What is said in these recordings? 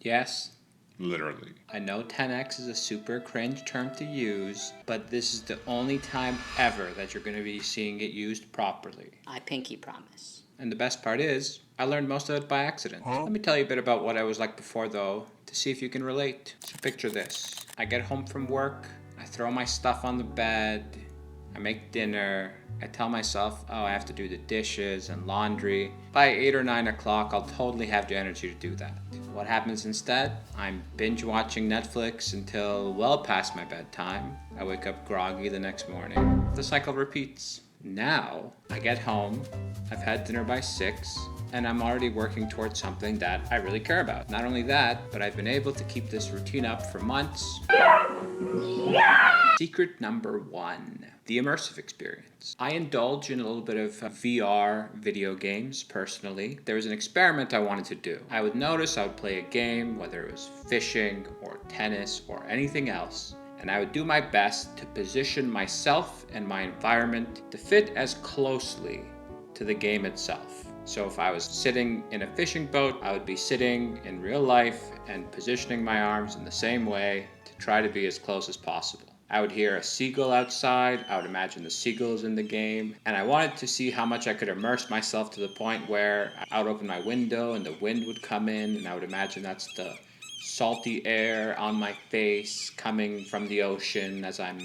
Yes, Literally. I know 10x is a super cringe term to use, but this is the only time ever that you're going to be seeing it used properly. I pinky promise. And the best part is, I learned most of it by accident. Let me tell you a bit about what I was like before, though, to see if you can relate. So picture this. I get home from work, I throw my stuff on the bed, I make dinner, I tell myself, oh, I have to do the dishes and laundry. By 8 or 9 o'clock, I'll totally have the energy to do that. What happens instead? I'm binge watching Netflix until well past my bedtime. I wake up groggy the next morning. The cycle repeats. Now, I get home, I've had dinner by 6, and I'm already working towards something that I really care about. Not only that, but I've been able to keep this routine up for months. Secret number 1, the immersive experience. I indulge in a little bit of VR video games personally. There was an experiment I wanted to do. I would notice I would play a game, whether it was fishing or tennis or anything else, and I would do my best to position myself and my environment to fit as closely to the game itself. So if I was sitting in a fishing boat, I would be sitting in real life and positioning my arms in the same way to try to be as close as possible. I would hear a seagull outside, I would imagine the seagulls in the game, and I wanted to see how much I could immerse myself to the point where I would open my window and the wind would come in, and I would imagine that's the salty air on my face coming from the ocean as I'm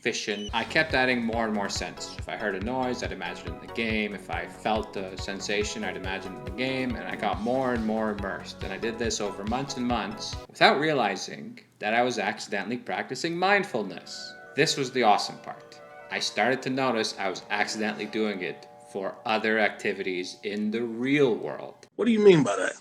fishing. I kept adding more and more sense. If I heard a noise, I'd imagine it in the game. If I felt a sensation, I'd imagine it in the game, and I got more and more immersed. And I did this over months and months without realizing that I was accidentally practicing mindfulness. This was the awesome part. I started to notice I was accidentally doing it for other activities in the real world. What do you mean by that?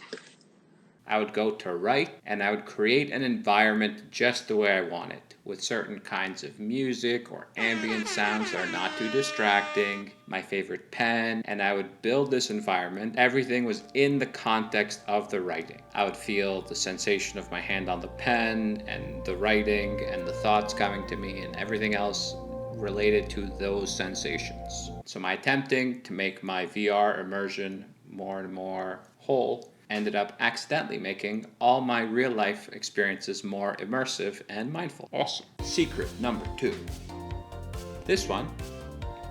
I would go to write and I would create an environment just the way I want it, with certain kinds of music or ambient sounds that are not too distracting, my favorite pen, and I would build this environment. Everything was in the context of the writing. I would feel the sensation of my hand on the pen and the writing and the thoughts coming to me and everything else related to those sensations. So my attempting to make my VR immersion more and more whole ended up accidentally making all my real life experiences more immersive and mindful. Awesome. Secret number 2. This one,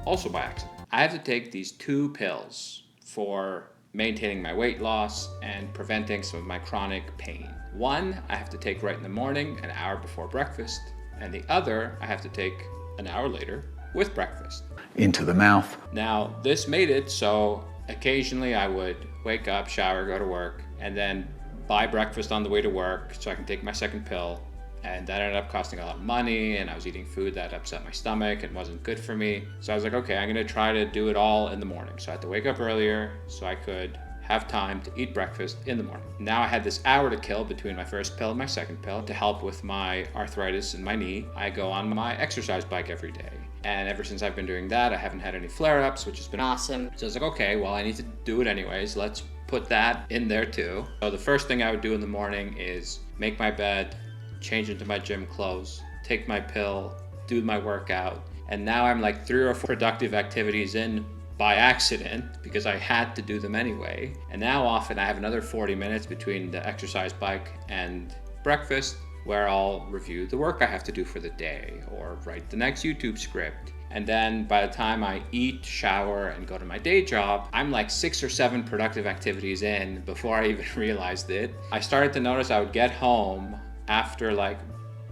also by accident. I have to take these 2 pills for maintaining my weight loss and preventing some of my chronic pain. One I have to take right in the morning, an hour before breakfast, and the other I have to take an hour later with breakfast. Into the mouth. Now, this made it so occasionally I would wake up, shower, go to work, and then buy breakfast on the way to work so I can take my second pill. And that ended up costing a lot of money, and I was eating food that upset my stomach and wasn't good for me. So I was like, okay, I'm gonna try to do it all in the morning. So I had to wake up earlier so I could have time to eat breakfast in the morning. Now I had this hour to kill between my first pill and my second pill to help with my arthritis in my knee. I go on my exercise bike every day. And ever since I've been doing that, I haven't had any flare-ups, which has been Awesome. So I was like, okay, well, I need to do it anyways. Let's put that in there too. So the first thing I would do in the morning is make my bed, change into my gym clothes, take my pill, do my workout. And now I'm like 3 or 4 productive activities in by accident because I had to do them anyway. And now often I have another 40 minutes between the exercise bike and breakfast where I'll review the work I have to do for the day or write the next YouTube script. And then by the time I eat, shower, and go to my day job, I'm like 6 or 7 productive activities in before I even realized it. I started to notice I would get home after like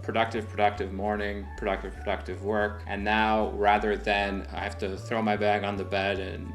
productive morning, productive work. And now rather than I have to throw my bag on the bed and,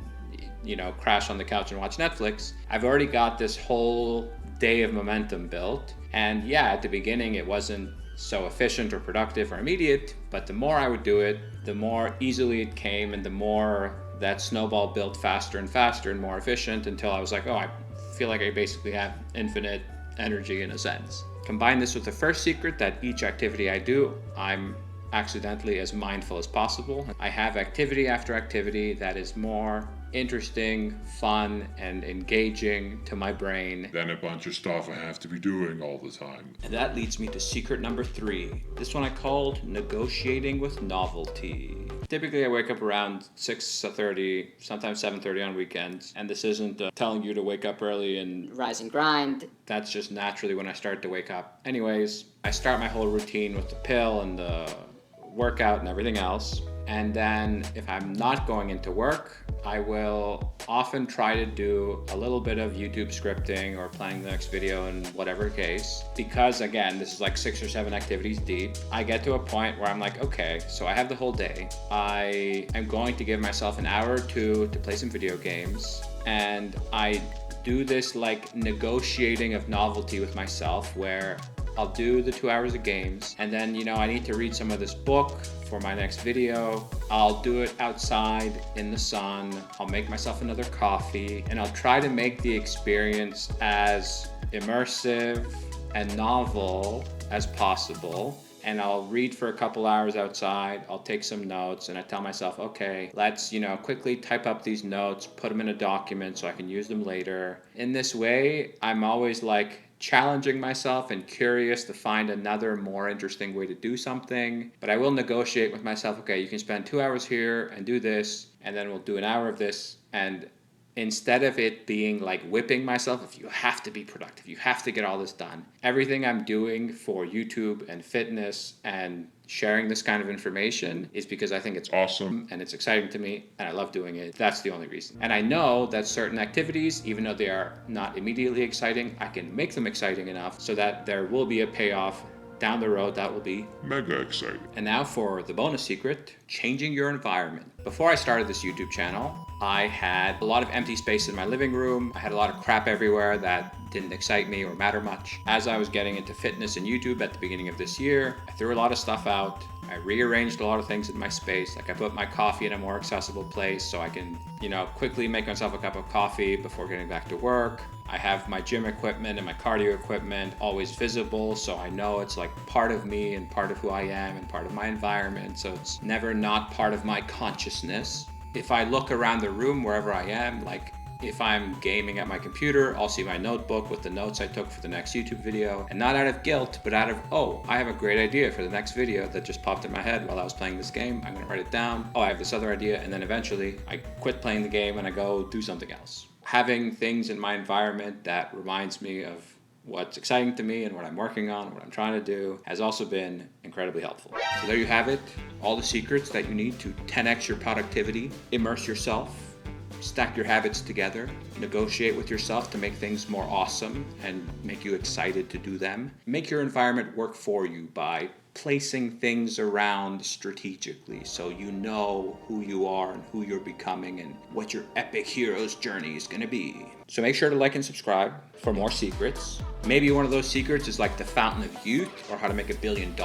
crash on the couch and watch Netflix, I've already got this whole day of momentum built. And yeah, at the beginning, it wasn't so efficient or productive or immediate, but the more I would do it, the more easily it came and the more that snowball built faster and faster and more efficient until I was like, oh, I feel like I basically have infinite energy in a sense. Combine this with the first secret that each activity I do, I'm accidentally as mindful as possible. I have activity after activity that is more interesting, fun, and engaging to my brain Then a bunch of stuff I have to be doing all the time. And that leads me to secret number 3. This one I called negotiating with novelty. Typically I wake up around 6:30, sometimes 7:30 on weekends. And this isn't telling you to wake up early and rise and grind. That's just naturally when I start to wake up. Anyways, I start my whole routine with the pill and the workout and everything else. And then if I'm not going into work, I will often try to do a little bit of YouTube scripting or planning the next video in whatever case. Because again, this is like 6 or 7 activities deep. I get to a point where I'm like, okay, so I have the whole day. I am going to give myself an hour or two to play some video games. And I do this like negotiating of novelty with myself where I'll do the 2 hours of games and then, I need to read some of this book for my next video. I'll do it outside in the sun. I'll make myself another coffee and I'll try to make the experience as immersive and novel as possible. And I'll read for a couple hours outside. I'll take some notes and I tell myself, okay, let's, quickly type up these notes, put them in a document so I can use them later. In this way, I'm always like challenging myself and curious to find another more interesting way to do something. But I will negotiate with myself, okay, you can spend 2 hours here and do this, and then we'll do an hour of this. And instead of it being like whipping myself, if you have to be productive, you have to get all this done. Everything I'm doing for YouTube and fitness and sharing this kind of information is because I think it's awesome and it's exciting to me and I love doing it. That's the only reason. And I know that certain activities, even though they are not immediately exciting, I can make them exciting enough so that there will be a payoff down the road that will be mega exciting. And now for the bonus secret, changing your environment. Before I started this YouTube channel, I had a lot of empty space in my living room. I had a lot of crap everywhere that didn't excite me or matter much. As I was getting into fitness and YouTube at the beginning of this year, I threw a lot of stuff out. I rearranged a lot of things in my space. Like I put my coffee in a more accessible place so I can, quickly make myself a cup of coffee before getting back to work. I have my gym equipment and my cardio equipment always visible, so I know it's like part of me and part of who I am and part of my environment, so it's never not part of my consciousness. If I look around the room wherever I am, like if I'm gaming at my computer, I'll see my notebook with the notes I took for the next YouTube video. And not out of guilt, but out of, oh, I have a great idea for the next video that just popped in my head while I was playing this game. I'm gonna write it down. Oh, I have this other idea. And then eventually I quit playing the game and I go do something else. Having things in my environment that reminds me of what's exciting to me and what I'm working on, what I'm trying to do, has also been incredibly helpful. So there you have it. All the secrets that you need to 10x your productivity, immerse yourself, stack your habits together, negotiate with yourself to make things more awesome and make you excited to do them. Make your environment work for you by placing things around strategically so you know who you are and who you're becoming and what your epic hero's journey is going to be. So make sure to like and subscribe for more secrets. Maybe one of those secrets is like the fountain of youth or how to make $1 billion,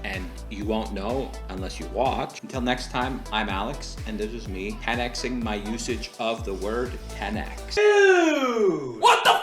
and you won't know unless you watch. Until next time, I'm Alex, and this is me 10xing my usage of the word 10x. Dude! What the